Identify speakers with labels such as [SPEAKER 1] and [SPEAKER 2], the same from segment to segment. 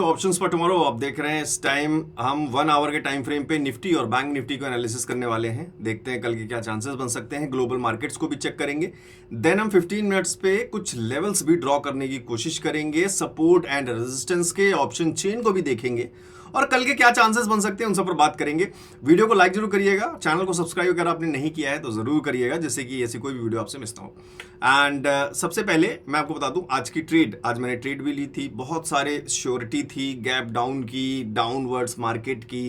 [SPEAKER 1] तो ऑप्शंस पर टुमारो आप देख रहे हैं। इस टाइम हम 1 आवर के टाइम फ्रेम पे निफ्टी और बैंक निफ्टी को एनालिसिस करने वाले हैं। देखते हैं कल के क्या चांसेस बन सकते हैं। ग्लोबल मार्केट्स को भी चेक करेंगे। देन हम 15 मिनट्स पे कुछ लेवल्स भी ड्रॉ करने की कोशिश करेंगे, सपोर्ट एंड रेजिस्टेंस के ऑप्शन चेन को भी देखेंगे और कल के क्या चांसेस बन सकते हैं उन सब पर बात करेंगे। वीडियो को लाइक जरूर करिएगा, चैनल को सब्सक्राइब अगर आपने नहीं किया है तो जरूर करिएगा, जिससे कि ऐसी कोई भी वीडियो आपसे मिस ना हो। एंड सबसे पहले मैं आपको बता दूं आज की ट्रेड, आज मैंने ट्रेड भी ली थी। बहुत सारे श्योरिटी थी, गैप डाउन की, डाउनवर्ड्स मार्केट की।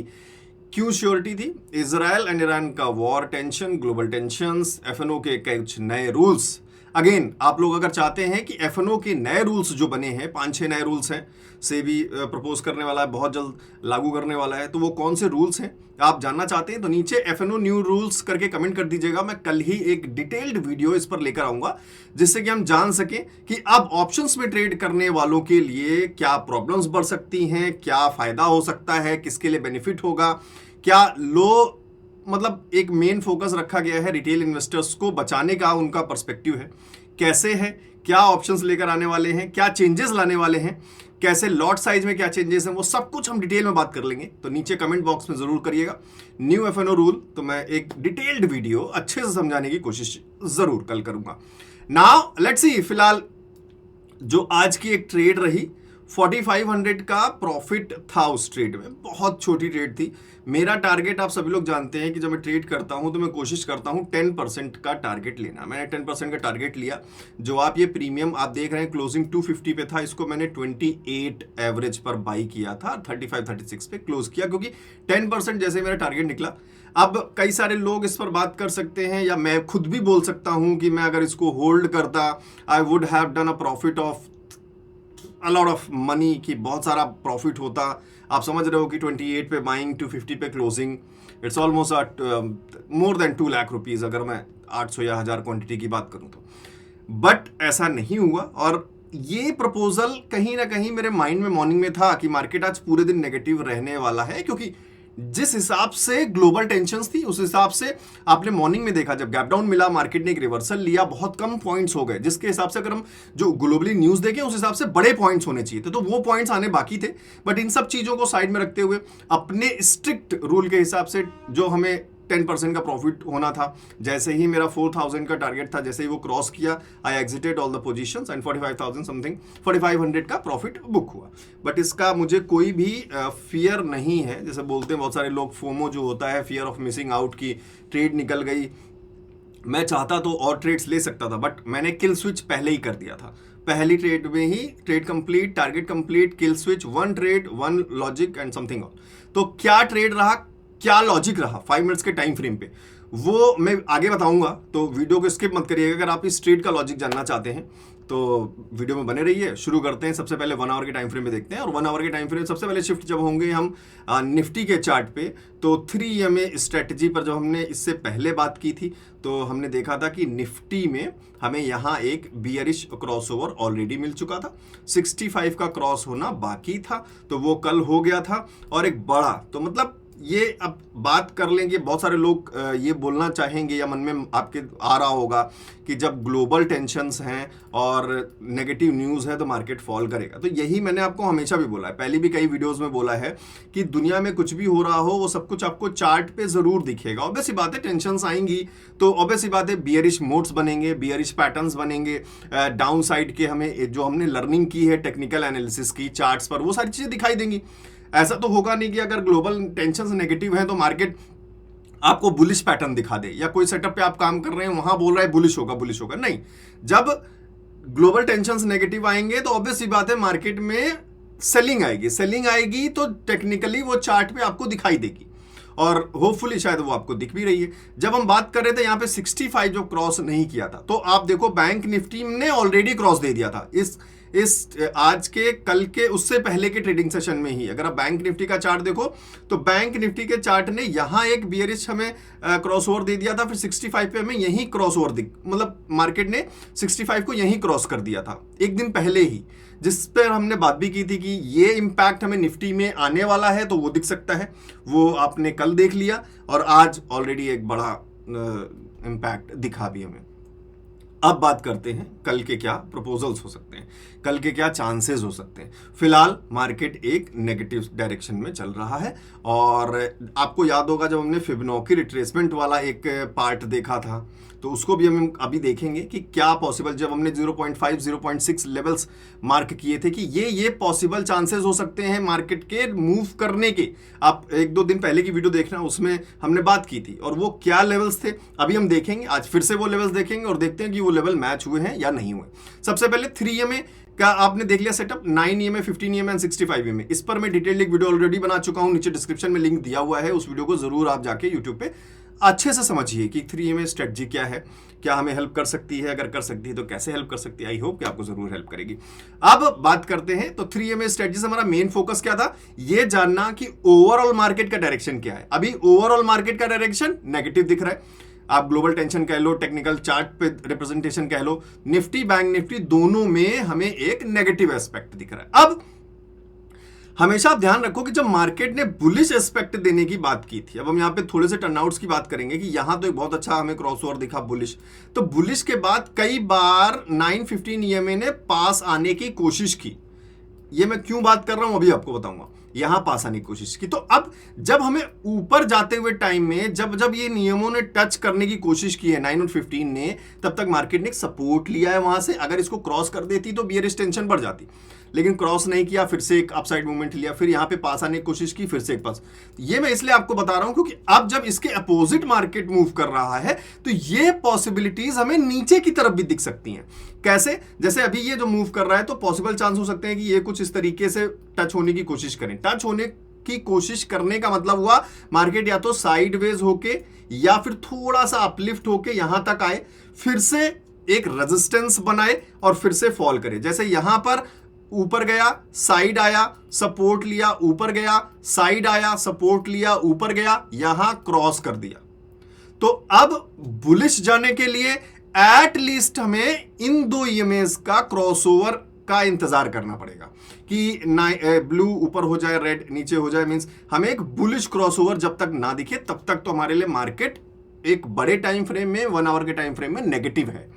[SPEAKER 1] क्यों श्योरिटी थी? इजराइल एंड ईरान का war tension, global tensions, FnO के कुछ नए रूल्स। अगेन आप लोग अगर चाहते हैं कि एफएनओ के नए रूल्स जो बने हैं, 5-6 नए रूल्स हैं, से भी प्रपोज करने वाला है, बहुत जल्द लागू करने वाला है, तो वो कौन से रूल्स हैं आप जानना चाहते हैं तो नीचे एफएनओ न्यू रूल्स करके कमेंट कर दीजिएगा। मैं कल ही एक डिटेल्ड वीडियो इस पर लेकर आऊंगा, जिससे कि हम जान सकें कि अब ऑप्शंस में ट्रेड करने वालों के लिए क्या प्रॉब्लम्स बढ़ सकती हैं, क्या फायदा हो सकता है, किसके लिए बेनिफिट होगा, क्या लो मतलब एक मेन फोकस रखा गया है रिटेल इन्वेस्टर्स को बचाने का, उनका पर्सपेक्टिव है कैसे है, क्या ऑप्शंस लेकर आने वाले हैं, क्या चेंजेस लाने वाले हैं, कैसे लॉट साइज में क्या चेंजेस हैं, वो सब कुछ हम डिटेल में बात कर लेंगे। तो नीचे कमेंट बॉक्स में जरूर करिएगा न्यू एफएनओ रूल, तो मैं एक डिटेल्ड वीडियो अच्छे से समझाने की कोशिश जरूर कल करूंगा। नाउ लेट्स सी, फिलहाल जो आज की एक ट्रेड रही, 4500 का प्रॉफिट था उस ट्रेड में। बहुत छोटी ट्रेड थी। मेरा टारगेट आप सभी लोग जानते हैं कि जब मैं ट्रेड करता हूं तो मैं कोशिश करता हूं 10% का टारगेट लेना। मैंने 10% का टारगेट लिया। जो आप ये प्रीमियम आप देख रहे हैं क्लोजिंग 250 पे था, इसको मैंने 28 एवरेज पर बाई किया था, 35-36 पे क्लोज किया, क्योंकि 10% जैसे मेरा टारगेट निकला। अब कई सारे लोग इस पर बात कर सकते हैं या मैं खुद भी बोल सकता हूं कि मैं अगर इसको होल्ड करता, I would have done a profit of a lot of money, की बहुत सारा प्रॉफिट होता। आप समझ रहे हो कि 28 पे बाइंग, 250 पे closing, it's almost more than 2 lakh rupees, अगर मैं 800 या 1000 क्वांटिटी की बात करूं तो। बट ऐसा नहीं हुआ और ये प्रपोजल कहीं ना कहीं मेरे माइंड में मॉर्निंग में था कि मार्केट आज पूरे दिन नेगेटिव रहने वाला है, क्योंकि जिस हिसाब से ग्लोबल टेंशंस थी उस हिसाब से आपने मॉर्निंग में देखा, जब गैप डाउन मिला मार्केट ने एक रिवर्सल लिया, बहुत कम पॉइंट्स हो गए, जिसके हिसाब से अगर हम जो ग्लोबली न्यूज देखें उस हिसाब से बड़े पॉइंट्स होने चाहिए थे, तो वो पॉइंट्स आने बाकी थे। बट इन सब चीजों को साइड में रखते हुए अपने स्ट्रिक्ट रूल के हिसाब से जो हमें 10% का प्रॉफिट होना था, जैसे ही मेरा 4000 का टारगेट था, जैसे ही वो क्रॉस किया, I exited all the positions and 45,000 something 4500 का प्रॉफिट बुक हुआ। बट इसका मुझे कोई भी फियर नहीं है। जैसे बोलते हैं बहुत सारे लोग, फोमो जो होता है, फियर ऑफ मिसिंग आउट, की ट्रेड निकल गई। मैं चाहता तो और ट्रेड्स ले सकता था, बट मैंने किल स्विच पहले ही कर दिया था। पहली ट्रेड में ही trade complete, target complete, kill switch, 1 trade 1 logic and something all. तो क्या ट्रेड रहा, क्या लॉजिक रहा 5 मिनट्स के टाइम फ्रेम पे, वो मैं आगे बताऊंगा। तो वीडियो को स्किप मत करिएगा। अगर आप इस ट्रेड का लॉजिक जानना चाहते हैं तो वीडियो में बने रहिए। शुरू करते हैं। सबसे पहले 1 आवर के टाइम फ्रेम में देखते हैं, और 1 आवर के टाइम फ्रेम सबसे पहले शिफ्ट जब होंगे हम निफ्टी के चार्ट पे, तो 3MA स्ट्रेटजी पर जब हमने इससे पहले बात की थी तो हमने देखा था कि निफ्टी में हमें यहाँ एक बियरिश क्रॉसओवर ऑलरेडी मिल चुका था, 65 का क्रॉस होना बाकी था, तो वो कल हो गया था। और एक बड़ा, तो मतलब ये अब बात कर लेंगे, बहुत सारे लोग ये बोलना चाहेंगे या मन में आपके आ रहा होगा कि जब ग्लोबल टेंशंस हैं और नेगेटिव न्यूज़ है तो मार्केट फॉल करेगा। तो यही मैंने आपको हमेशा भी बोला है, पहले भी कई वीडियोस में बोला है कि दुनिया में कुछ भी हो रहा हो वो सब कुछ आपको चार्ट पे ज़रूर दिखेगा। ऑब्वियस सी बात है, टेंशंस आएंगी तो ऑब्वियस सी बात है बियरिश मोड्स बनेंगे, बियरिश पैटर्न्स बनेंगे, डाउन साइड के हमें जो हमने लर्निंग की है टेक्निकल एनालिसिस की चार्ट्स पर, वो सारी चीज़ें दिखाई देंगी। ऐसा तो होगा नहीं कि अगर ग्लोबल टेंशन नेगेटिव है तो मार्केट आपको बुलिश पैटर्न दिखा दे, या कोई सेटअप पे आप काम कर रहे हैं वहां बोल रहा है बुलिश होगा बुलिश होगा। नहीं, जब ग्लोबल टेंशन नेगेटिव आएंगे तो ऑब्वियस सी बात है मार्केट में सेलिंग आएगी। सेलिंग आएगी तो टेक्निकली वो चार्ट पे आपको दिखाई देगी, और होपफुली शायद वो आपको दिख भी रही है। जब हम बात कर रहे थे यहाँ पे 65 जो क्रॉस नहीं किया था, तो आप देखो बैंक निफ्टी ने ऑलरेडी क्रॉस दे दिया था इस आज के कल के उससे पहले के ट्रेडिंग सेशन में ही। अगर आप बैंक निफ्टी का चार्ट देखो तो बैंक निफ्टी के चार्ट ने यहाँ एक बियरिश हमें क्रॉस ओवर दे दिया था, फिर 65 पे हमें यही क्रॉस ओवर मतलब मार्केट ने 65 को यही क्रॉस कर दिया था एक दिन पहले ही, जिस पर हमने बात भी की थी कि ये इम्पैक्ट हमें निफ्टी में आने वाला है, तो वो दिख सकता है। वो आपने कल देख लिया और आज ऑलरेडी एक बड़ा इम्पैक्ट दिखा भी हमें। अब बात करते हैं कल के क्या प्रपोजल्स हो सकते हैं, कल के क्या चांसेस हो सकते हैं। फिलहाल मार्केट एक नेगेटिव डायरेक्शन में चल रहा है, और आपको याद होगा जब हमने फिबोनाची रिट्रेसमेंट वाला एक पार्ट देखा था, तो उसको भी हम अभी देखेंगे कि क्या पॉसिबल, जब हमने 0.5 0.6 लेवल्स मार्क किए थे कि ये पॉसिबल चांसेस हो सकते हैं मार्केट के मूव करने के। आप 1-2 दिन पहले की वीडियो देखना, उसमें हमने बात की थी, और वो क्या लेवल्स थे अभी हम देखेंगे। आज फिर से वो लेवल्स देखेंगे और देखते हैं कि वो लेवल मैच हुए हैं या नहीं हुए। सबसे पहले 3 EMA का आपने देख लिया setup, 9 EMA, 15 EMA and 65 EMA। इस पर मैं डिटेल्ड एक वीडियो ऑलरेडी बना चुका हूं, नीचे डिस्क्रिप्शन में लिंक दिया हुआ है, उस वीडियो को जरूर आप जाके यूट्यूब पे अच्छे से समझिए कि 3 EMA स्ट्रेटजी क्या है, क्या हमें हेल्प कर सकती है, अगर कर सकती है तो कैसे हेल्प कर सकती है। आई होप कि आपको जरूर हेल्प करेगी। अब बात करते हैं, तो 3 EMA स्ट्रेटजी से हमारा मेन फोकस क्या था, ये जानना कि ओवरऑल मार्केट का डायरेक्शन क्या है। अभी ओवरऑल मार्केट का डायरेक्शन नेगेटिव दिख रहा है, आप ग्लोबल टेंशन कह लो, टेक्निकल चार्ट पे रिप्रेजेंटेशन कह लो, निफ्टी बैंक निफ्टी दोनों में हमें एक नेगेटिव एस्पेक्ट दिख रहा है। अब हमेशा आप ध्यान रखो कि जब मार्केट ने बुलिश एस्पेक्ट देने की बात की थी, अब हम यहाँ पे थोड़े से टर्नआउट्स की बात करेंगे कि यहां तो एक बहुत अच्छा हमें क्रॉसओवर दिखा बुलिश, तो बुलिश के बाद कई बार 915 EMA ने पास आने की कोशिश की। ये मैं क्यों बात कर रहा हूं अभी आपको बताऊंगा। यहां पास आने की कोशिश की, तो अब जब हमें ऊपर जाते हुए टाइम में जब ये नियमों ने टच करने की कोशिश की है 9 और 15 ने, तब तक मार्केट ने एक सपोर्ट लिया है वहां से। अगर इसको क्रॉस कर देती तो बियरिश टेंशन बढ़ जाती, लेकिन क्रॉस नहीं किया, फिर से एक अपसाइड मूवमेंट लिया, फिर यहां पे पास आने की कोशिश की, फिर से एक पास। ये मैं इसलिए आपको बता रहा हूं क्योंकि अब जब इसके अपोजिट मार्केट मूव कर रहा है तो ये पॉसिबिलिटीज हमें नीचे की तरफ भी दिख सकती हैं। कैसे? जैसे अभी ये जो मूव कर रहा है, तो पॉसिबल चांस हो सकते हैं कि ये कुछ इस तरीके से टच होने की कोशिश करें। टच होने की कोशिश करने का मतलब हुआ मार्केट या तो साइडवेज होके या फिर थोड़ा सा अपलिफ्ट होके यहां तक आए, फिर से एक रेजिस्टेंस बनाए और फिर से फॉल करे। जैसे यहां पर ऊपर गया, साइड आया, सपोर्ट लिया, ऊपर गया, साइड आया, सपोर्ट लिया, ऊपर गया, यहां क्रॉस कर दिया। तो अब बुलिश जाने के लिए एट लीस्ट हमें इन 2 EMAs का क्रॉसओवर का इंतजार करना पड़ेगा कि ब्लू ऊपर हो जाए, रेड नीचे हो जाए। मींस हमें एक बुलिश क्रॉसओवर जब तक ना दिखे तब तक तो हमारे लिए मार्केट एक बड़े टाइम फ्रेम में, 1 आवर के टाइम फ्रेम में नेगेटिव है,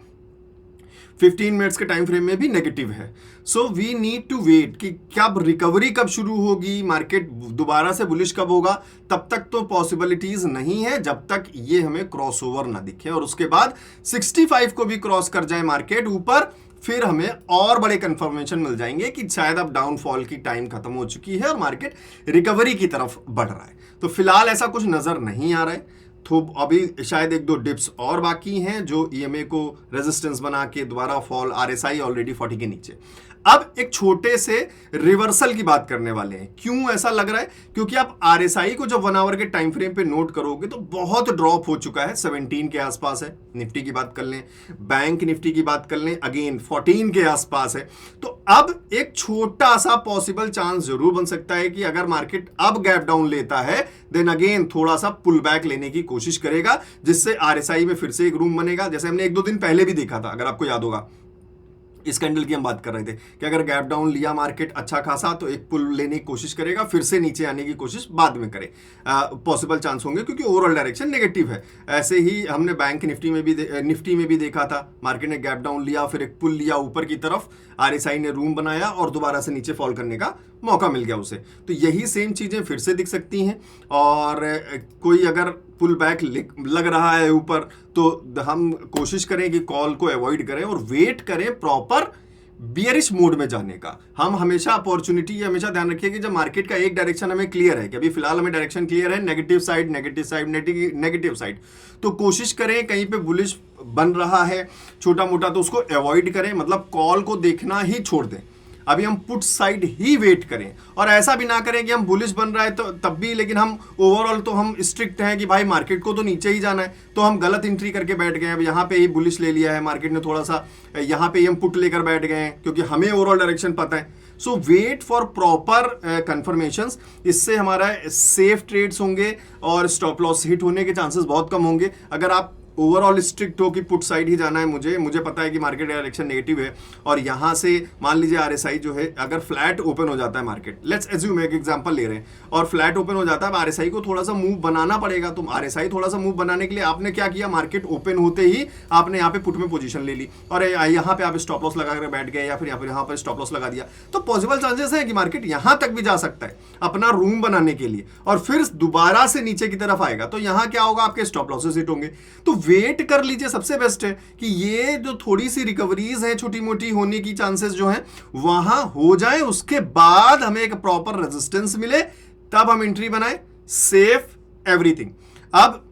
[SPEAKER 1] 15 मिनट्स के टाइम फ्रेम में भी नेगेटिव है। So we need to wait कि कब रिकवरी कब शुरू होगी, मार्केट दोबारा से बुलिश कब होगा, तब तक तो पॉसिबिलिटीज नहीं है जब तक ये हमें क्रॉसओवर ना दिखे। और उसके बाद 65 को भी क्रॉस कर जाए मार्केट ऊपर, फिर हमें और बड़े कंफर्मेशन मिल जाएंगे कि शायद अब डाउनफॉल की टाइम खत्म हो चुकी है और मार्केट रिकवरी की तरफ बढ़ रहा है। तो फिलहाल ऐसा कुछ नजर नहीं आ रहा है, तो अभी शायद 1-2 डिप्स और बाकी हैं जो EMA को रेजिस्टेंस बना के दोबारा फॉल, RSI ऑलरेडी 40 के नीचे। अब एक छोटे से रिवर्सल की बात करने वाले हैं। क्यों ऐसा लग रहा है? क्योंकि आप RSI को जब 1 आवर के टाइम फ्रेम पे नोट करोगे तो बहुत ड्रॉप हो चुका है, 17 के आसपास है। निफ्टी की बात कर लें, बैंक निफ्टी की बात कर लें, अगेन 14 के आसपास है। तो अब एक छोटा सा पॉसिबल चांस जरूर बन सकता है कि अगर मार्केट अब गैप डाउन लेता है, देन अगेन थोड़ा सा पुल बैक लेने की कोशिश करेगा, जिससे RSI में फिर से एक रूम बनेगा, जैसे हमने 1-2 दिन पहले भी देखा था। अगर आपको याद होगा, इस कैंडल की हम बात कर रहे थे कि अगर गैप डाउन लिया मार्केट अच्छा खासा तो एक पुल लेने की कोशिश करेगा, फिर से नीचे आने की कोशिश बाद में करे। पॉसिबल चांस होंगे क्योंकि ओवरऑल डायरेक्शन नेगेटिव है। ऐसे ही हमने बैंक निफ्टी में भी देखा था, मार्केट ने गैप डाउन लिया, फिर एक पुल लिया ऊपर की तरफ, RSI ने रूम बनाया और दोबारा से नीचे फॉल करने का मौका मिल गया उसे। तो यही सेम चीजें फिर से दिख सकती हैं। और कोई अगर पुल बैक लग रहा है ऊपर, तो हम कोशिश करें कि कॉल को अवॉइड करें और वेट करें प्रॉपर बियरिश मोड में जाने का। हम हमेशा अपॉर्चुनिटी, हमेशा ध्यान रखिए कि जब मार्केट का एक डायरेक्शन हमें क्लियर है कि अभी फिलहाल हमें डायरेक्शन क्लियर है, negative side negative side negative side, तो कोशिश करें कहीं पे बुलिश बन रहा है छोटा मोटा तो उसको अवॉइड करें, मतलब कॉल को देखना ही छोड़ दें। अभी हम पुट साइड ही वेट करें, और ऐसा भी ना करें कि हम बुलिश बन रहा है तो तब भी, लेकिन हम ओवरऑल तो हम स्ट्रिक्ट हैं कि भाई मार्केट को तो नीचे ही जाना है, तो हम गलत एंट्री करके बैठ गए हैं। अब यहाँ पे ही बुलिश ले लिया है मार्केट ने, थोड़ा सा यहाँ पे ही हम पुट लेकर बैठ गए हैं क्योंकि हमें ओवरऑल डायरेक्शन पता है। सो वेट फॉर प्रॉपर कंफर्मेशंस, इससे हमारा सेफ ट्रेड्स होंगे और स्टॉप लॉस हिट होने के चांसेस बहुत कम होंगे। अगर आप ओवरऑल स्ट्रिक्ट हो कि पुट साइड ही जाना है मुझे पता है कि मार्केट डायरेक्शन नेगेटिव है, और यहां से मान लीजिए आरएसआई जो है अगर फ्लैट ओपन हो जाता है मार्केट, लेट्स एज्यूम एक एग्जांपल ले रहे हैं, और फ्लैट ओपन हो जाता है, आरएसआई को थोड़ा सा मूव बनाना पड़ेगा। तो आरएसआई थोड़ा सा मूव बनाने के लिए आपने क्या किया, मार्केट ओपन होते ही आपने यहाँ पे पुट में पोजीशन ले ली और यहाँ पे आप स्टॉप लॉस लगा कर बैठ गए, या फिर यहाँ पर स्टॉप लॉस लगा दिया। तो पॉसिबल चांसेस है कि मार्केट यहां तक भी जा सकता है अपना रूम बनाने के लिए, और फिर दोबारा से नीचे की तरफ आएगा। तो यहां क्या होगा, आपके स्टॉप लॉसेस हिट होंगे। तो वेट कर लीजिए, सबसे बेस्ट है कि ये जो थोड़ी सी रिकवरीज है छोटी मोटी होने की चांसेस जो है वहां हो जाए, उसके बाद हमें एक प्रॉपर रेजिस्टेंस मिले, तब हम एंट्री बनाए, सेफ एवरीथिंग। अब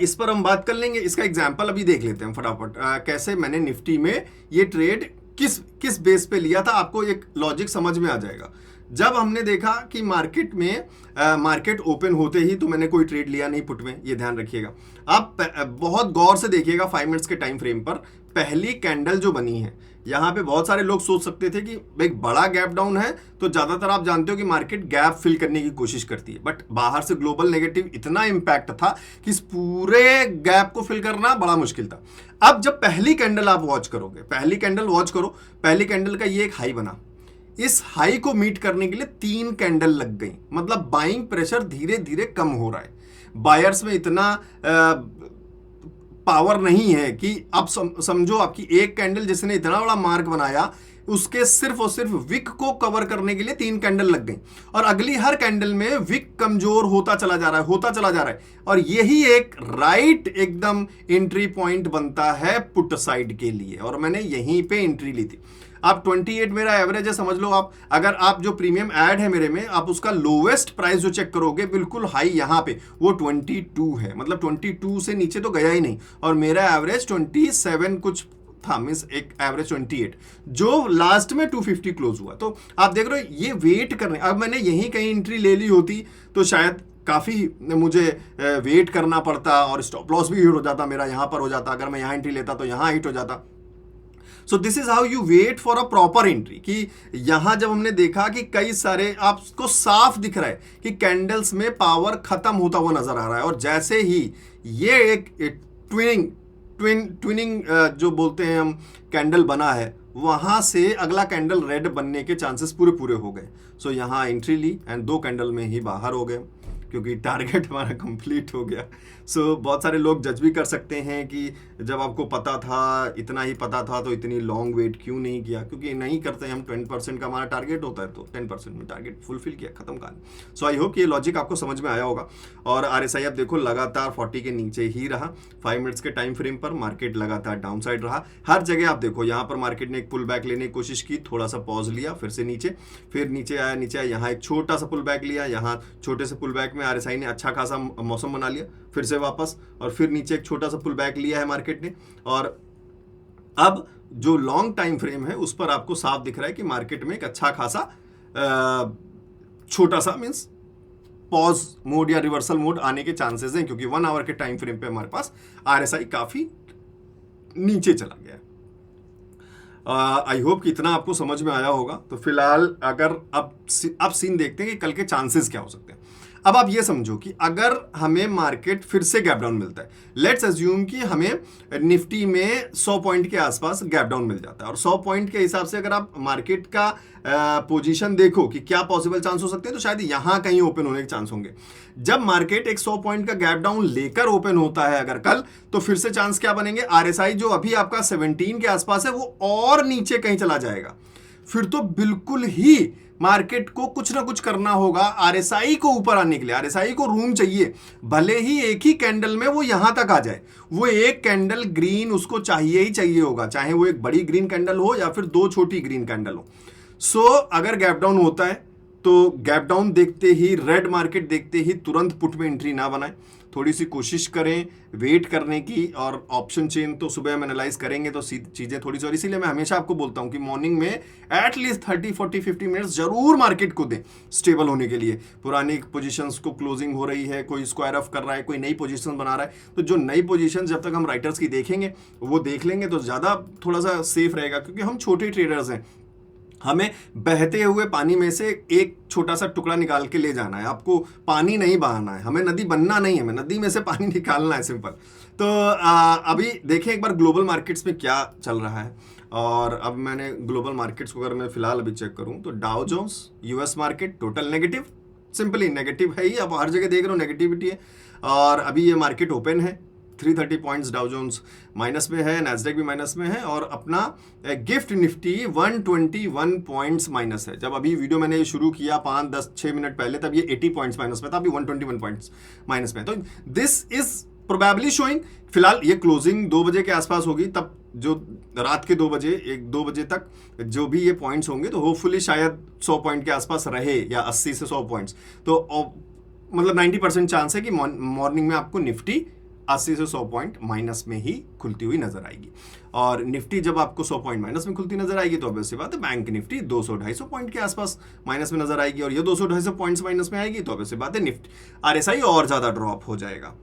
[SPEAKER 1] इस पर हम बात कर लेंगे, इसका एग्जांपल अभी देख लेते हैं फटाफट, कैसे मैंने निफ्टी में ये ट्रेड किस बेस पे लिया था, आपको एक लॉजिक समझ में आ जाएगा। जब हमने देखा कि मार्केट में मार्केट ओपन होते ही तो मैंने कोई ट्रेड लिया नहीं पुट में, ये ध्यान रखिएगा। आप बहुत गौर से देखिएगा 5 मिनट्स के टाइम फ्रेम पर पहली कैंडल जो बनी है, यहाँ पे बहुत सारे लोग सोच सकते थे कि एक बड़ा गैप डाउन है, तो ज्यादातर आप जानते हो कि मार्केट गैप फिल करने की कोशिश करती है, बट बाहर से ग्लोबल नेगेटिव इतना इंपैक्ट था कि इस पूरे गैप को फिल करना बड़ा मुश्किल था। अब जब पहली कैंडल आप वॉच करोगे, पहली कैंडल वॉच करो, पहली कैंडल का ये एक हाई बना, इस हाई को मीट करने के लिए 3 कैंडल लग गई, मतलब बाइंग प्रेशर धीरे धीरे कम हो रहा है। बायर्स में इतना पावर नहीं है कि अब समझो आपकी एक कैंडल जिसने इतना बड़ा मार्क बनाया, उसके सिर्फ और सिर्फ विक को कवर करने के लिए 3 कैंडल लग गई, और अगली हर कैंडल में विक कमजोर होता चला जा रहा है, होता चला जा रहा है, और यही एक राइट एकदम एंट्री पॉइंट बनता है पुट साइड के लिए, और मैंने यहीं पे एंट्री ली थी। आप 28 मेरा एवरेज है, समझ लो आप, अगर आप जो प्रीमियम ऐड है मेरे में, आप उसका लोवेस्ट प्राइस जो चेक करोगे बिल्कुल हाई यहाँ पे वो 22 है, मतलब 22 से नीचे तो गया ही नहीं, और मेरा एवरेज 27 कुछ था, मींस एक एवरेज 28 जो लास्ट में 250 क्लोज हुआ। तो आप देख रहे हो ये वेट करने, अब मैंने यहीं कहीं एंट्री ले ली होती तो शायद काफ़ी मुझे वेट करना पड़ता और स्टॉप लॉस भी हिट हो जाता, मेरा यहाँ पर हो जाता, अगर मैं यहाँ एंट्री लेता तो यहाँ हिट हो जाता। So this is how you wait for a proper entry, कि यहां जब हमने देखा कि कई सारे आपको साफ दिख रहा है कि कैंडल्स में पावर खत्म होता हुआ नजर आ रहा है, और जैसे ही ये एक ट्विनिंग जो बोलते हैं हम कैंडल बना है, वहां से अगला कैंडल रेड बनने के चांसेस पूरे हो गए। सो यहां एंट्री ली एंड 2 कैंडल में ही बाहर हो गए, क्योंकि टारगेट हमारा कंप्लीट हो गया। सो बहुत सारे लोग जज भी कर सकते हैं कि जब आपको पता था, इतना ही पता था, तो इतनी लॉन्ग वेट क्यों नहीं किया, क्योंकि नहीं करते हम 10% का हमारा टारगेट होता है, तो 10% में टारगेट फुलफिल किया, खत्म कहानी। सो आई होप ये लॉजिक आपको समझ में आया होगा। और आरएसआई आप देखो लगातार 40 के नीचे ही रहा, 5 मिनट्स के टाइम फ्रेम पर मार्केट लगातार डाउन साइड रहा। हर जगह आप देखो, यहाँ पर मार्केट ने एक पुल बैक लेने की कोशिश की, थोड़ा सा पॉज लिया, फिर से नीचे, फिर नीचे आया, यहाँ एक छोटा सा पुल बैक लिया, यहाँ छोटे से पुल बैक में आरएसआई ने अच्छा खासा मौसम बना लिया, फिर से वापस, और फिर नीचे एक छोटा सा पुल बैक लिया है मार्केट ने। और अब जो लॉन्ग टाइम फ्रेम है उस पर आपको साफ दिख रहा है कि मार्केट में एक अच्छा खासा छोटा सा मींस पॉज मोड या रिवर्सल मोड आने के चांसेस हैं, क्योंकि 1 आवर के टाइम फ्रेम पे हमारे पास आरएसआई काफी नीचे चला गया है। आई होप कि इतना आपको समझ में आया होगा। तो फिलहाल अगर अब सीन देखते हैं कि कल के चांसेस क्या हो सकते हैं। अब आप ये समझो कि अगर हमें मार्केट फिर से गैप डाउन मिलता है, लेट्स अज्यूम कि हमें निफ्टी में 100 पॉइंट के आसपास गैप डाउन मिल जाता है, और 100 पॉइंट के हिसाब से अगर आप मार्केट का पोजीशन देखो कि क्या पॉसिबल चांस हो सकते हैं, तो शायद यहां कहीं ओपन होने के चांस होंगे। जब मार्केट एक 100 पॉइंट का गैप डाउन लेकर ओपन होता है अगर कल, तो फिर से चांस क्या बनेंगे, आरएसआई जो अभी आपका 17 के आसपास है वो और नीचे कहीं चला जाएगा। फिर तो बिल्कुल ही मार्केट को कुछ ना कुछ करना होगा आरएसआई को ऊपर आने के लिए। आरएसआई को रूम चाहिए, भले ही एक ही कैंडल में वो यहां तक आ जाए, वो एक कैंडल ग्रीन उसको चाहिए ही चाहिए होगा, चाहे वो एक बड़ी ग्रीन कैंडल हो या फिर 2 छोटी ग्रीन कैंडल हो। सो अगर गैप डाउन होता है तो गैप डाउन देखते ही, रेड मार्केट देखते ही तुरंत पुट में एंट्री ना बनाए, थोड़ी सी कोशिश करें वेट करने की, और ऑप्शन चेन तो सुबह हम एनालाइज करेंगे तो चीज़ें थोड़ी सी, और इसीलिए मैं हमेशा आपको बोलता हूं कि मॉर्निंग में एटलीस्ट 30, 40, 50 मिनट्स जरूर मार्केट को दें स्टेबल होने के लिए। पुरानी पोजीशंस को क्लोजिंग हो रही है, कोई स्क्वायर ऑफ कर रहा है, कोई नई पोजीशन बना रहा है, तो जो नई पोजीशन जब तक हम राइटर्स की देखेंगे वो देख लेंगे तो ज़्यादा थोड़ा सा सेफ रहेगा, क्योंकि हम छोटे ट्रेडर्स हैं। हमें बहते हुए पानी में से एक छोटा सा टुकड़ा निकाल के ले जाना है। आपको पानी नहीं बहाना है, हमें नदी बनना नहीं है, हमें नदी में से पानी निकालना है, सिंपल। तो अभी देखें एक बार ग्लोबल मार्केट्स में क्या चल रहा है। और अब मैंने ग्लोबल मार्केट्स को अगर मैं फिलहाल अभी चेक करूं तो Dow Jones US market total negative, simply negative है ही, अब हर जगह देख रहे हो नेगेटिविटी है। और अभी ये मार्केट ओपन है, 330 पॉइंट्स डाउ जोन्स माइनस में है, नैस्डैक भी माइनस में है, और अपना गिफ्ट निफ्टी 121 पॉइंट्स माइनस है। जब अभी वीडियो मैंने शुरू किया 5-10-6 मिनट पहले, तब ये 80 पॉइंट्स माइनस में था, अभी 121 पॉइंट्स माइनस में। तो दिस इज प्रोबेबली शोइंग, फिलहाल ये क्लोजिंग 2 बजे के आसपास होगी, तब जो रात के 2 बजे 1-2 बजे तक जो भी ये पॉइंट्स होंगे तो होपफुली शायद 100 पॉइंट के आसपास रहे, या 80 से 100 पॉइंट्स। तो मतलब 90% चांस है कि मॉर्निंग में आपको निफ्टी 80 से 100 पॉइंट माइनस में ही खुलती हुई नजर आएगी। और निफ्टी जब आपको 100 पॉइंट माइनस में खुलती नजर आएगी तो ऑब्वियसली बात है बैंक निफ्टी 200-250 पॉइंट के आसपास माइनस में नजर आएगी, और ये 200-250 पॉइंट्स माइनस में आएगी तो ऑब्वियसली बात है निफ्टी आरएसआई और ज्यादा ड्रॉप हो जाएगा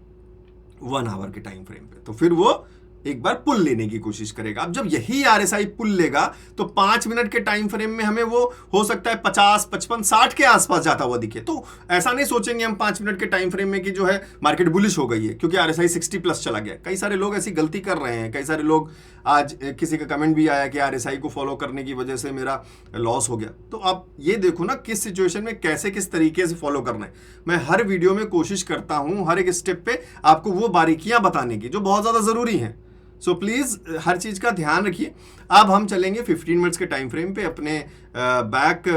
[SPEAKER 1] 1 आवर के टाइम फ्रेम पे, तो फिर वो एक बार पुल लेने की कोशिश करेगा। अब जब यही आरएसआई पुल लेगा तो 5 मिनट के टाइम फ्रेम में हमें वो हो सकता है 50, 55, 60 के आसपास जाता हुआ दिखे। तो ऐसा नहीं सोचेंगे हम 5 मिनट के टाइम फ्रेम में कि जो है मार्केट बुलिश हो गई है क्योंकि आरएसआई 60 प्लस चला गया। कई सारे लोग ऐसी गलती कर रहे हैं, कई सारे लोग, आज किसी का कमेंट भी आया कि आरएसआई को फॉलो करने की वजह से मेरा लॉस हो गया। तो आप ये देखो ना किस सिचुएशन में कैसे किस तरीके से फॉलो करना है। मैं हर वीडियो में कोशिश करता हूं हर एक स्टेप पे आपको वो बारीकियां बताने की जो बहुत ज्यादा जरूरी हैं। सो प्लीज हर चीज का ध्यान रखिए। अब हम चलेंगे 15 मिनट्स के टाइम फ्रेम पे अपने बैक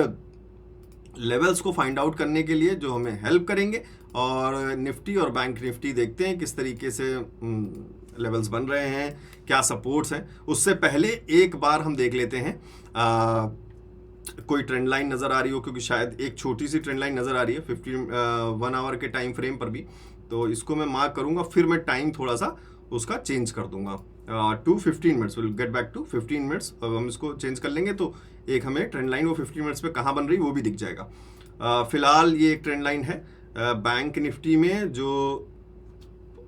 [SPEAKER 1] लेवल्स को फाइंड आउट करने के लिए जो हमें हेल्प करेंगे, और निफ्टी और बैंक निफ्टी देखते हैं किस तरीके से लेवल्स बन रहे हैं, क्या सपोर्ट्स हैं। उससे पहले एक बार हम देख लेते हैं कोई ट्रेंड लाइन नजर आ रही हो, क्योंकि शायद एक छोटी सी ट्रेंड लाइन नजर आ रही है 1 आवर के टाइम फ्रेम पर भी। तो इसको मैं मार्क करूंगा, फिर मैं टाइम थोड़ा सा उसका चेंज कर दूंगा to 15 minutes. Will get back to 15 minutes. अब हम इसको चेंज कर लेंगे तो एक हमें ट्रेंड लाइन वो 15 मिनट्स पे कहाँ बन रही वो भी दिख जाएगा। फिलहाल ये एक ट्रेंड लाइन है बैंक निफ्टी में जो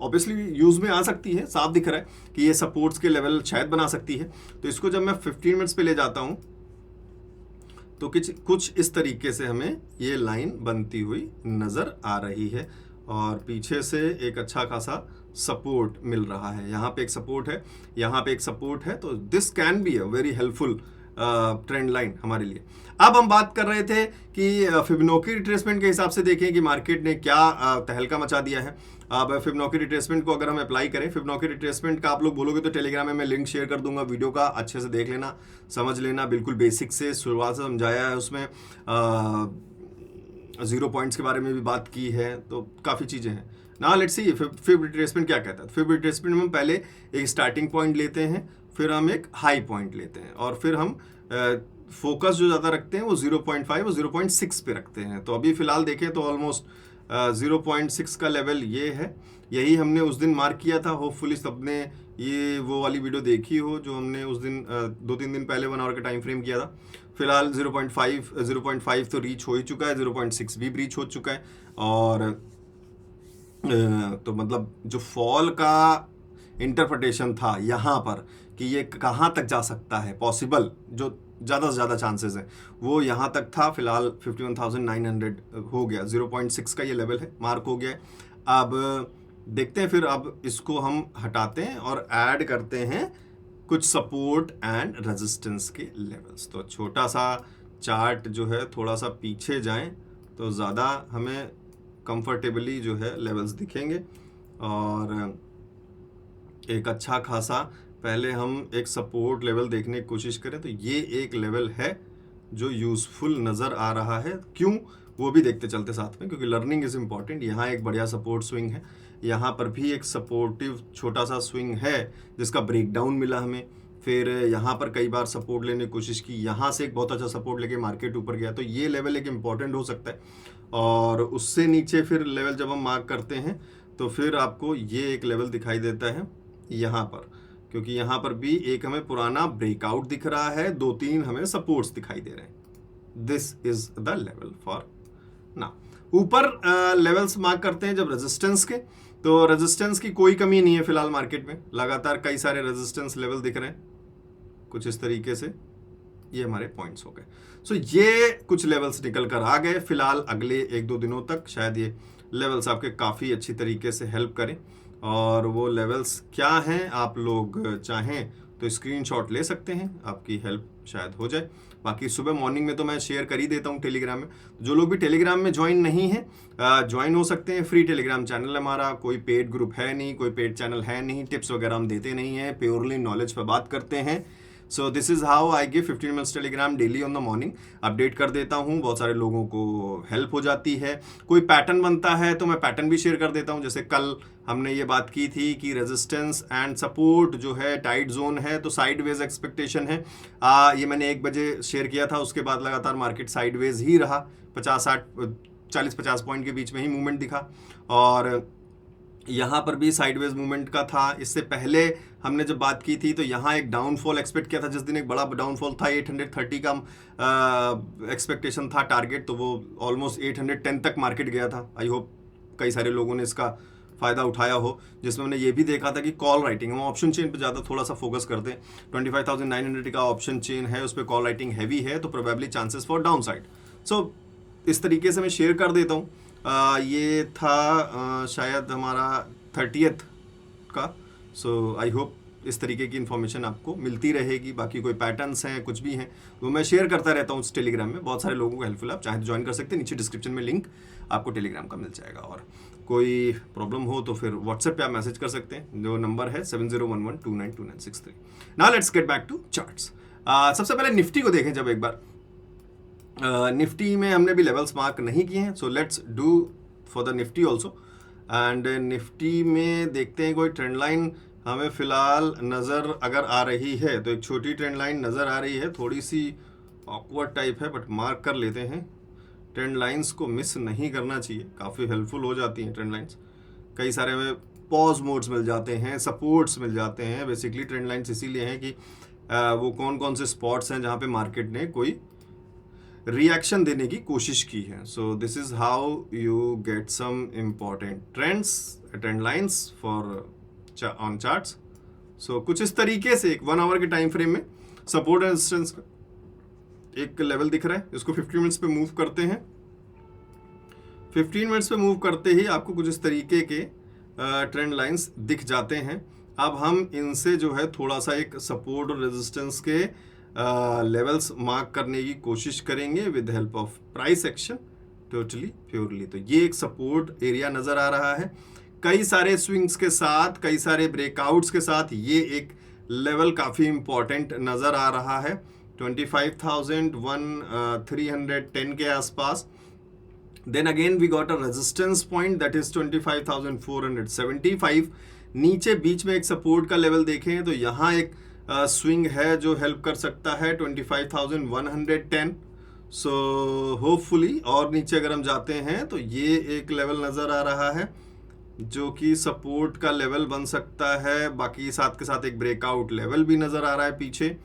[SPEAKER 1] ऑब्वियसली यूज में आ सकती है, साफ दिख रहा है कि ये सपोर्ट्स के लेवल शायद बना सकती है। तो इसको जब मैं 15 मिनट्स पे ले जाता हूँ तो कुछ इस तरीके से हमें ये लाइन बनती हुई नजर आ रही है, और पीछे से एक अच्छा खासा सपोर्ट मिल रहा है। यहाँ पे एक सपोर्ट है, यहाँ पे एक सपोर्ट है, तो this can be a very helpful trend line हमारे लिए। अब हम बात कर रहे थे कि फिबोनाची रिट्रेसमेंट के हिसाब से देखें कि मार्केट ने क्या तहलका मचा दिया है। अब फिबोनाची रिट्रेसमेंट को अगर हम अप्लाई करें, फिबोनाची रिट्रेसमेंट का आप लोग बोलोगे तो टेलीग्राम में मैं लिंक शेयर कर दूंगा, वीडियो का अच्छे से देख लेना, समझ लेना, बिल्कुल बेसिक से शुरुआत से समझाया है उसमें। 0 पॉइंट्स के बारे में भी बात की है, तो काफ़ी चीज़ें हैं ना। लेट्स सी फिब रिट्रेसमेंट क्या कहता है। फिब रिट्रेसमेंट में हम पहले एक स्टार्टिंग पॉइंट लेते हैं, फिर हम एक हाई पॉइंट लेते हैं, और फिर हम फोकस जो ज़्यादा रखते हैं वो 0.5 और 0.6 पे रखते हैं। तो अभी फिलहाल देखें तो ऑलमोस्ट 0.6 का लेवल ये है, यही हमने उस दिन मार्क किया था। होपफुली सबने ये वो वाली वीडियो देखी हो जो हमने उस दिन 2-3 दिन पहले 1 आवर का टाइम फ्रेम किया था। फिलहाल 0.5 तो रीच हो ही चुका है, 0.6 भी रीच हो चुका है, और तो मतलब जो फॉल का इंटरप्रिटेशन था यहाँ पर कि ये कहाँ तक जा सकता है, पॉसिबल जो ज़्यादा से ज़्यादा चांसेस हैं वो यहाँ तक था। फिलहाल 51,900 हो गया, 0.6 का ये लेवल है, मार्क हो गया। अब देखते हैं फिर, अब इसको हम हटाते हैं और ऐड करते हैं कुछ सपोर्ट एंड रेजिस्टेंस के लेवल्स। तो छोटा सा चार्ट जो है थोड़ा सा पीछे जाएं तो ज़्यादा हमें कंफर्टेबली जो है लेवल्स दिखेंगे, और एक अच्छा खासा पहले हम एक सपोर्ट लेवल देखने की कोशिश करें। तो ये एक लेवल है जो यूज़फुल नज़र आ रहा है, क्यों वो भी देखते चलते साथ में, क्योंकि लर्निंग इज़ इम्पॉर्टेंट। यहाँ एक बढ़िया सपोर्ट स्विंग है, यहाँ पर भी एक सपोर्टिव छोटा सा स्विंग है जिसका ब्रेकडाउन मिला हमें। फिर यहाँ पर कई बार सपोर्ट लेने की कोशिश की, यहाँ से एक बहुत अच्छा सपोर्ट लेके मार्केट ऊपर गया, तो ये लेवल एक इम्पॉर्टेंट हो सकता है। और उससे नीचे फिर लेवल जब हम मार्क करते हैं तो फिर आपको ये एक लेवल दिखाई देता है यहाँ पर, क्योंकि यहाँ पर भी एक हमें पुराना ब्रेकआउट दिख रहा है, 2-3 हमें सपोर्ट्स दिखाई दे रहे हैं। This is the level for now. ऊपर लेवल्स मार्क करते हैं जब रेजिस्टेंस के, तो रेजिस्टेंस की कोई कमी नहीं है फिलहाल मार्केट में, लगातार कई सारे रेजिस्टेंस लेवल दिख रहे हैं कुछ इस तरीके से। ये हमारे पॉइंट्स हो गए। सो ये कुछ लेवल्स निकल कर आ गए। फिलहाल अगले 1-2 दिनों तक शायद ये लेवल्स आपके काफ़ी अच्छी तरीके से हेल्प करें। और वो लेवल्स क्या हैं, आप लोग चाहें तो स्क्रीनशॉट ले सकते हैं, आपकी हेल्प शायद हो जाए। बाकी सुबह मॉर्निंग में तो मैं शेयर कर ही देता हूँ टेलीग्राम में। जो लोग भी टेलीग्राम में ज्वाइन नहीं है, ज्वाइन हो सकते हैं। फ्री टेलीग्राम चैनल है हमारा, कोई पेड ग्रुप है नहीं, कोई पेड चैनल है नहीं, टिप्स वगैरह हम देते नहीं हैं, प्योरली नॉलेज पर बात करते हैं। So this is how I give 15 minutes Telegram daily on the morning. Update कर देता हूँ, बहुत सारे लोगों को हेल्प हो जाती है। कोई पैटर्न बनता है तो मैं पैटर्न भी शेयर कर देता हूँ। जैसे कल हमने ये बात की थी कि रेजिस्टेंस एंड सपोर्ट जो है टाइट जोन है, तो साइडवेज एक्सपेक्टेशन है। ये मैंने 1 बजे शेयर किया था, उसके बाद लगातार मार्केट साइडवेज ही रहा, 40-50 पॉइंट के बीच में ही मूवमेंट दिखा। और यहाँ पर भी साइडवेज मूवमेंट का था। इससे पहले हमने जब बात की थी तो यहाँ एक डाउनफॉल एक्सपेक्ट किया था, जिस दिन एक बड़ा डाउनफॉल था, 830 का एक्सपेक्टेशन था टारगेट, तो वो ऑलमोस्ट 810 तक मार्केट गया था। आई होप कई सारे लोगों ने इसका फ़ायदा उठाया हो, जिसमें हमने ये भी देखा था कि कॉल राइटिंग, हम ऑप्शन चेन पे ज़्यादा थोड़ा सा फोकस करते हैं। 25,900 का ऑप्शन चेन है, उस पर कॉल राइटिंग हैवी है, तो probably chances for down side. So इस तरीके से मैं शेयर कर देता हूँ। ये था शायद हमारा 30th का। सो आई होप इस तरीके की इन्फॉर्मेशन आपको मिलती रहेगी। बाकी कोई पैटर्न्स हैं, कुछ भी हैं, वो मैं शेयर करता रहता हूँ उस टेलीग्राम में। बहुत सारे लोगों को हेल्पफुल है, आप चाहे तो ज्वाइन कर सकते हैं। नीचे डिस्क्रिप्शन में लिंक आपको टेलीग्राम का मिल जाएगा। और कोई प्रॉब्लम हो तो फिर व्हाट्सएप पे आप मैसेज कर सकते हैं, जो नंबर है 7011292963। Now let's get back to charts. सबसे पहले निफ्टी को देखें। जब एक बार निफ्टी में हमने भी लेवल्स मार्क नहीं किए हैं, so let's do for the Nifty also. And Nifty में देखते हैं कोई ट्रेंड लाइन हमें फिलहाल नज़र अगर आ रही है तो एक छोटी ट्रेंड लाइन नज़र आ रही है, थोड़ी सी ऑकवर्ड टाइप है, बट मार्क कर लेते हैं। ट्रेंड लाइंस को मिस नहीं करना चाहिए, काफ़ी हेल्पफुल हो जाती हैं ट्रेंड लाइंस। कई सारे हमें पॉज मोड्स मिल जाते हैं, सपोर्ट्स मिल जाते हैं। बेसिकली ट्रेंड लाइंस इसीलिए हैं कि वो कौन कौन से स्पॉट्स हैं जहाँ पे मार्केट ने कोई रिएक्शन देने की कोशिश की है। So this is how you get some important trend lines for on charts. So कुछ इस तरीके से एक 1 आवर के टाइम फ्रेम में सपोर्ट एंड रेजिस्टेंस एक लेवल दिख रहा है, इसको 15 मिनट्स पे मूव करते हैं। 15 मिनट्स पे मूव करते ही आपको कुछ इस तरीके के ट्रेंड लाइंस दिख जाते हैं। अब हम इनसे जो है थोड़ा सा एक सपोर्ट और रेजिस्टेंस के लेवल्स मार्क करने की कोशिश करेंगे with help of price action, totally purely. तो ये एक सपोर्ट एरिया नज़र आ रहा है, कई सारे स्विंग्स के साथ, कई सारे ब्रेकआउट्स के साथ ये एक लेवल काफ़ी इंपॉर्टेंट नज़र आ रहा है 25,310 के आसपास। Then again we got a resistance point that is 25,475। नीचे बीच में एक सपोर्ट का लेवल देखें तो यहाँ एक स्विंग है जो हेल्प कर सकता है 25,110। सो होपफुली और नीचे अगर हम जाते हैं तो ये एक लेवल नज़र आ रहा है जो कि सपोर्ट का लेवल बन सकता है। बाकी साथ के साथ एक ब्रेकआउट लेवल भी नज़र आ रहा है पीछे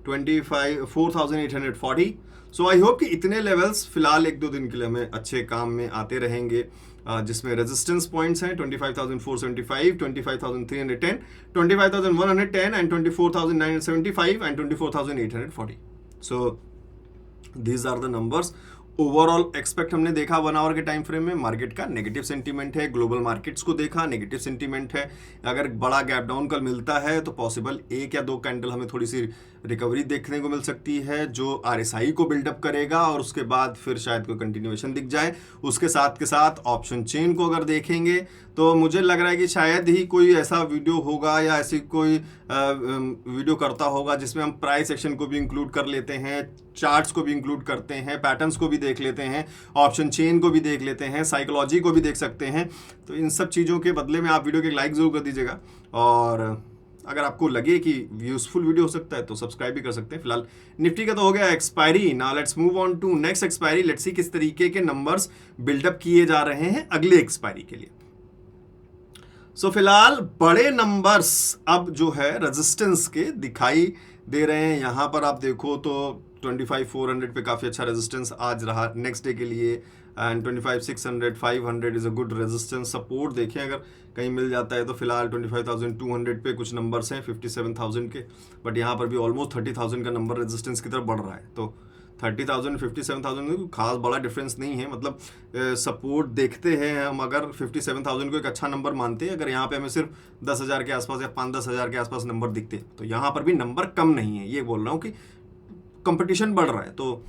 [SPEAKER 1] 4,840। सो आई होप कि इतने लेवल्स फिलहाल 1-2 दिन के लिए हमें अच्छे काम में आते रहेंगे, जिसमें रेजिस्टेंस पॉइंट्स हैं 25,475, 25,310, 25,110 and 24,975 and 24,840। So these are the numbers. Overall expect हमने देखा 1 आवर के टाइम फ्रेम में मार्केट का नेगेटिव सेंटीमेंट है, ग्लोबल मार्केट्स को देखा नेगेटिव सेंटीमेंट है। अगर बड़ा गैप डाउन कल मिलता है तो पॉसिबल 1 या 2 कैंडल हमें थोड़ी सी रिकवरी देखने को मिल सकती है, जो आरएसआई को बिल्डअप करेगा और उसके बाद फिर शायद कोई कंटिन्यूएशन दिख जाए। उसके साथ के साथ ऑप्शन चेन को अगर देखेंगे तो मुझे लग रहा है कि शायद ही कोई ऐसा वीडियो होगा या ऐसी कोई वीडियो करता होगा जिसमें हम प्राइस एक्शन को भी इंक्लूड कर लेते हैं, चार्ट्स को भी इंक्लूड करते हैं, पैटर्न्स को भी देख लेते हैं, ऑप्शन चेन को भी देख लेते हैं, साइकोलॉजी को भी देख सकते हैं। तो इन सब चीज़ों के बदले में आप वीडियो के लाइक ज़रूर कर दीजिएगा, और अगर आपको लगे कि यूजफुल वीडियो हो सकता है तो सब्सक्राइब भी कर सकते हैं। फिलहाल निफ्टी का तो हो गया expiry. Now let's move on to next expiry. Let's see किस तरीके के नंबर्स बिल्डअप किए जा रहे हैं अगले एक्सपायरी के लिए। सो फिलहाल बड़े नंबर्स अब जो है रेजिस्टेंस के दिखाई दे रहे हैं। यहाँ पर आप देखो तो 25,400 पे काफ़ी अच्छा रेजिस्टेंस आज रहा नेक्स्ट डे के लिए, and 25,600 500 is a good resistance. Support देखें अगर कहीं मिल जाता है तो फिलहाल 25,200 पे कुछ नंबर्स हैं 57,000 के, बट यहाँ पर भी ऑलमोस्ट 30,000 का नंबर रेजिस्टेंस की तरफ बढ़ रहा है। तो 30,000 57,000 में खास बड़ा डिफरेंस नहीं है, मतलब सपोर्ट देखते हैं हम अगर 57,000 को एक अच्छा नंबर मानते हैं, अगर यहाँ पे हमें सिर्फ 10,000 के आसपास या 5-10 हज़ार के आसपास नंबर दिखते हैं तो यहाँ पर भी नंबर कम नहीं है। ये बोल रहा हूँ कि कंपटीशन बढ़ रहा है, तो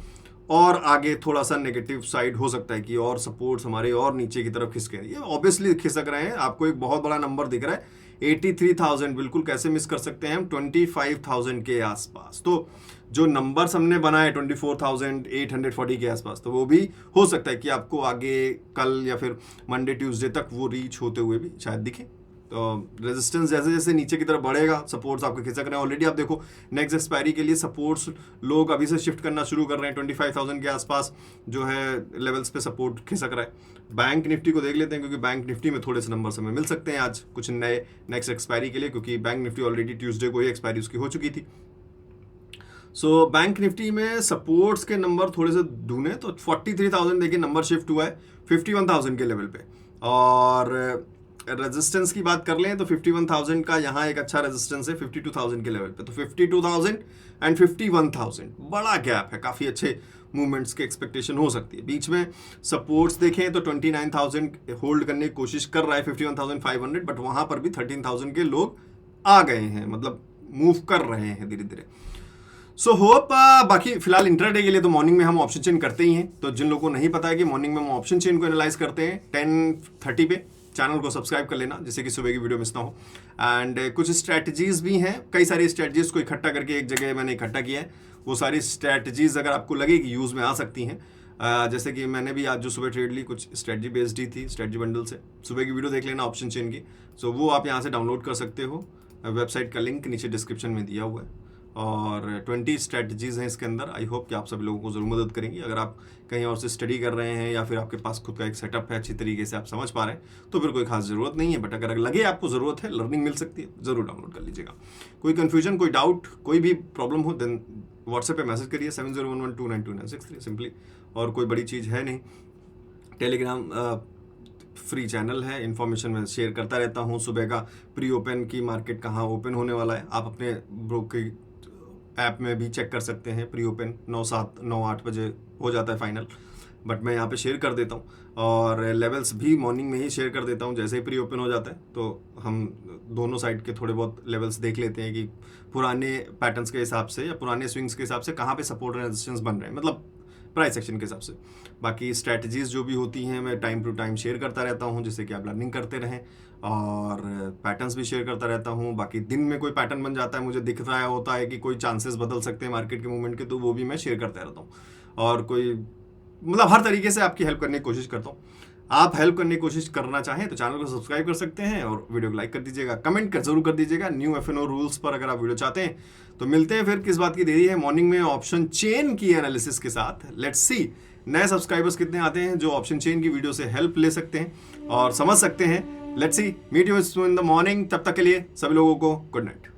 [SPEAKER 1] और आगे थोड़ा सा नेगेटिव साइड हो सकता है कि और सपोर्ट्स हमारे और नीचे की तरफ खिसके, ये ऑब्वियसली खिसक रहे हैं। आपको एक बहुत बड़ा नंबर दिख रहा है 83,000, बिल्कुल कैसे मिस कर सकते हैं हम 25,000 के आसपास। तो जो नंबर्स हमने बनाए 24,840 के आसपास, तो वो भी हो सकता है कि आपको आगे कल या फिर मंडे ट्यूसडे तक वो रीच होते हुए भी शायद दिखे। तो रेजिस्टेंस जैसे जैसे नीचे की तरफ बढ़ेगा सपोर्ट्स आपके खिसक रहे हैं। ऑलरेडी आप देखो नेक्स्ट एक्सपायरी के लिए सपोर्ट्स लोग अभी से शिफ्ट करना शुरू कर रहे हैं, 25,000 के आसपास जो है लेवल्स पे सपोर्ट खिसक रहा है। बैंक निफ्टी को देख लेते हैं, क्योंकि बैंक निफ्टी में थोड़े से नंबर हमें मिल सकते हैं आज कुछ नए नेक्स्ट एक्सपायरी के लिए, क्योंकि बैंक निफ्टी ऑलरेडी ट्यूसडे को ही एक्सपायरी उसकी हो चुकी थी। सो बैंक निफ्टी में सपोर्ट्स के नंबर थोड़े से ढूंढे तो 43,000 देखिए नंबर शिफ्ट हुआ है 51,000 के लेवल पे, और रेजिस्टेंस की बात कर लें तो 51,000 का यहाँ एक अच्छा रेजिस्टेंस है 52,000 के लेवल पे। तो 52,000 एंड 51,000 बड़ा गैप है, काफ़ी अच्छे मूवमेंट्स की एक्सपेक्टेशन हो सकती है। बीच में सपोर्ट्स देखें तो 29,000 होल्ड करने की कोशिश कर रहा है 51,500, बट वहाँ पर भी 13,000 के लोग आ गए हैं, मतलब मूव कर रहे हैं धीरे धीरे। सो होप बाकी फिलहाल इंट्राडे के लिए तो मॉर्निंग में हम ऑप्शन चेन करते ही हैं। तो जिन लोगों को नहीं पता है कि मॉर्निंग में हम ऑप्शन चेन को एनालाइज करते हैं 10:30 पे, चैनल को सब्सक्राइब कर लेना जिससे कि सुबह की वीडियो मिस ना हो। एंड कुछ स्ट्रैटेजीज भी हैं, कई सारी स्ट्रैटेजीज को इकट्ठा करके एक जगह मैंने इकट्ठा किया है। वो सारी स्ट्रैटेजीज अगर आपको लगे कि यूज़ में आ सकती हैं, जैसे कि मैंने भी आज जो सुबह ट्रेड ली कुछ स्ट्रैटेजी बेस्ड ही थी, स्ट्रैटेजी बंडल से। सुबह की वीडियो देख लेना ऑप्शन चेन की, सो वो आप यहाँ से डाउनलोड कर सकते हो। वेबसाइट का लिंक नीचे डिस्क्रिप्शन में दिया हुआ है, और 20 स्ट्रैटेजीज़ हैं इसके अंदर। आई होप कि आप सभी लोगों को ज़रूर मदद करेंगी। अगर आप कहीं और से स्टडी कर रहे हैं या फिर आपके पास खुद का एक सेटअप है, अच्छी तरीके से आप समझ पा रहे हैं, तो फिर कोई खास ज़रूरत नहीं है, बट अगर लगे आपको ज़रूरत है, लर्निंग मिल सकती है, ज़रूर डाउनलोड कर लीजिएगा। कोई कन्फ्यूजन, कोई डाउट, कोई भी प्रॉब्लम हो देन व्हाट्सएप पे मैसेज करिए 7011292963 सिंपली, और कोई बड़ी चीज़ है नहीं। टेलीग्राम फ्री चैनल है, इन्फॉर्मेशन मैं शेयर करता रहता हूँ। सुबह का प्री ओपन की मार्केट कहाँ ओपन होने वाला है आप अपने ब्रोकर ऐप में भी चेक कर सकते हैं। प्री ओपन 9-8 बजे हो जाता है फाइनल, बट मैं यहाँ पे शेयर कर देता हूँ, और लेवल्स भी मॉर्निंग में ही शेयर कर देता हूँ। जैसे ही प्री ओपन हो जाता है तो हम दोनों साइड के थोड़े बहुत लेवल्स देख लेते हैं कि पुराने पैटर्न्स के हिसाब से या पुराने स्विंग्स के हिसाब से कहाँ पे सपोर्ट एंड रेजिस्टेंस बन रहे हैं, मतलब प्राइस एक्शन के हिसाब से। बाकी स्ट्रैटेजीज जो भी होती हैं मैं टाइम टू टाइम शेयर करता रहता हूँ, जिससे कि आप लर्निंग करते रहें, और पैटर्न्स भी शेयर करता रहता हूँ। बाकी दिन में कोई पैटर्न बन जाता है, मुझे दिख रहा होता है कि कोई चांसेस बदल सकते हैं मार्केट के मूवमेंट के, तो वो भी मैं शेयर करता रहता हूँ। और कोई मतलब हर तरीके से आपकी हेल्प करने की कोशिश करता हूँ। आप हेल्प करने की कोशिश करना चाहें तो चैनल को सब्सक्राइब कर सकते हैं, और वीडियो को लाइक कर दीजिएगा, कमेंट जरूर कर दीजिएगा न्यू FNO रूल्स पर अगर आप वीडियो चाहते हैं। तो मिलते हैं फिर, किस बात की देरी है, मॉर्निंग में ऑप्शन चेन की एनालिसिस के साथ। लेट्स सी नए सब्सक्राइबर्स कितने आते हैं जो ऑप्शन चेन की वीडियो से हेल्प ले सकते हैं और समझ सकते हैं। Let's see, meet you in the morning. तब तक के लिए सभी लोगों को गुड नाइट।